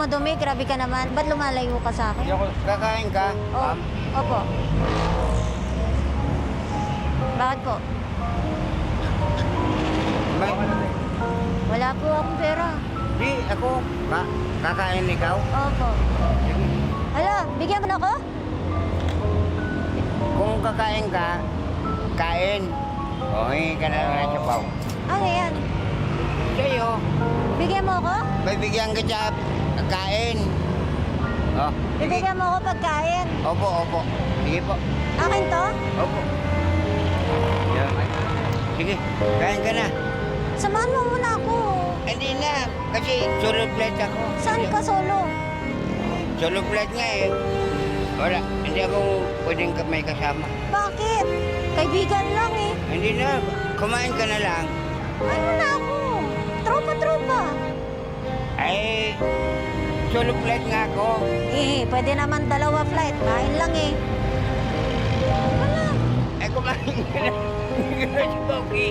dumi, grabe ka naman. Ba't lumalayo ka sa akin? Kakain ka? Oh, opo. Bakit po? May, Wala po akong pera. di, ako. Kakain ikaw? Opo. Hala, bigyan mo na ako? Kung kakain ka, kain. O, hingi ka na lang ng sabaw. Ano yan? Sa'yo, Bigyan mo ako? bibigyan ka sa kain. Oh, sige. Bibigyan mo ako pagkain. Opo, opo. Sige po. Akin to? Opo. Yan. Sige, kain ka na. Samahan mo muna ako. Hindi na, kasi solo flight ako. Saan ka solo? Solo flight nga eh. Wala, hindi ako pwedeng may kasama. Bakit? Kaibigan lang eh. Hindi na, kumain ka na lang. Ano na ako? Tropa-tropa. Ay, solo flight nga ako. Eh, pwede naman dalawa flight. Kain lang eh. Wala. Ay, kumain ka na. Hindi ka na si Bobby.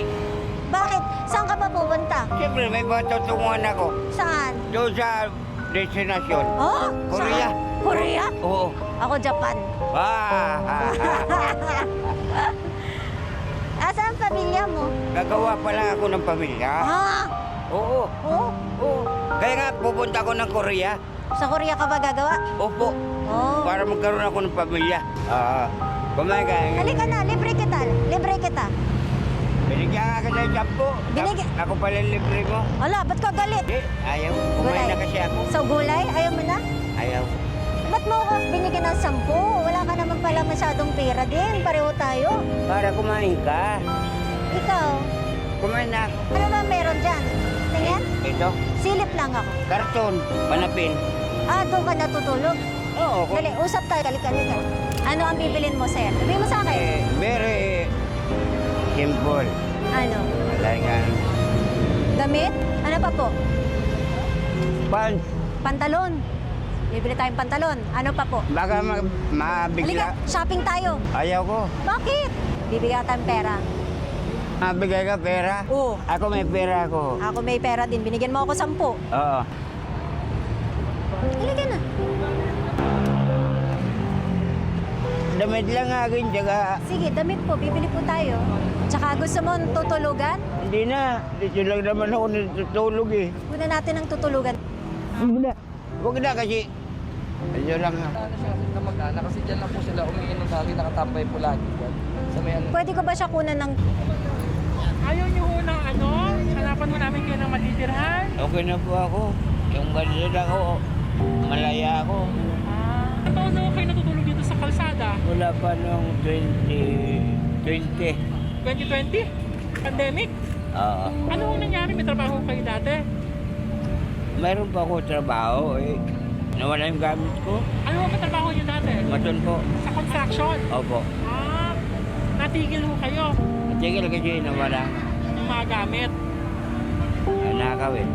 Bakit? Saan ka ba pupunta? Siyempre, may matutunguhan ako. Saan? Doon sa destinasyon. Oh? Korea. Saan? Korea? Oo. Ako Japan. Asan ang pamilya mo? Gagawa pa lang ako ng pamilya. Ha? Oo. Oh? Oo. Kaya nga, pupunta ako ng Korea. Sa Korea ka ba gagawa? Opo. Oh. Para magkaroon ako ng pamilya. Kumain ka. Halika na, libre kita. Libre kita. Binigyan nga ka sa sampo. Ako pala libre mo. Ala, ba't ka galit? Eh, ayaw. Kumain na kasi ako. So gulay, ayaw mo na? Ayaw. Ba't mo ako binigyan ng 10? Wala ka naman pala masyadong pera din. Pareho tayo. Para kumain ka. Ikaw, Kumain na ako. ano ba meron dyan? Tingnan? Ito, Silip lang ako. karton, panapin. Ah, doon ka natutulog. Oo. Dali, usap tayo. Kalik-kalik. Ano ang bibilin mo, sir? Sabihin mo sa akin. Very simple. Ano? Wala nga. Damit? Ano pa po? Pants. Pantalon. Bibili tayong pantalon. Ano pa po? Baka Halika, mabigla. shopping tayo. Ayaw ko. Bakit? Bibigyan tayong pera. Mabigay ka pera? Oo. Ako may pera ako. Ako may pera din. Binigyan mo ako 10. Oo. Halika na. Damit lang akin, tsaka Sige, damit po. Bibili po tayo. Tsaka gusto mo tutulugan? hindi na. Dito lang naman ako natutulog eh. Muna natin ang tutulugan. Huwag na. Huwag na kasi. Medyo lang. Ano siya kasi na mag-anak kasi dyan lang po sila umiinom lagi, nakatambay po lagi dyan. Sa may ano. Pwede ko ba siya kunan ng... Ayaw niyo ho ng ano? Hanapan mo namin kayo ng matitirhan? Okay na po ako. Yung ganyan ako, malaya ako. Ang taon na ho kayo natutulog dito sa kalsada? Wala pa nung 2020. 2020? Pandemic? Oo. Ano ho nangyari? May trabaho kayo dati? Mayroon pa ako trabaho eh. Nawala yung gamit ko. Ano ho ba trabaho niyo dati? Maton po. Sa construction? Opo. Natigil ho kayo Tigil kasi nawala. ng mga gamit. Nakaw eh.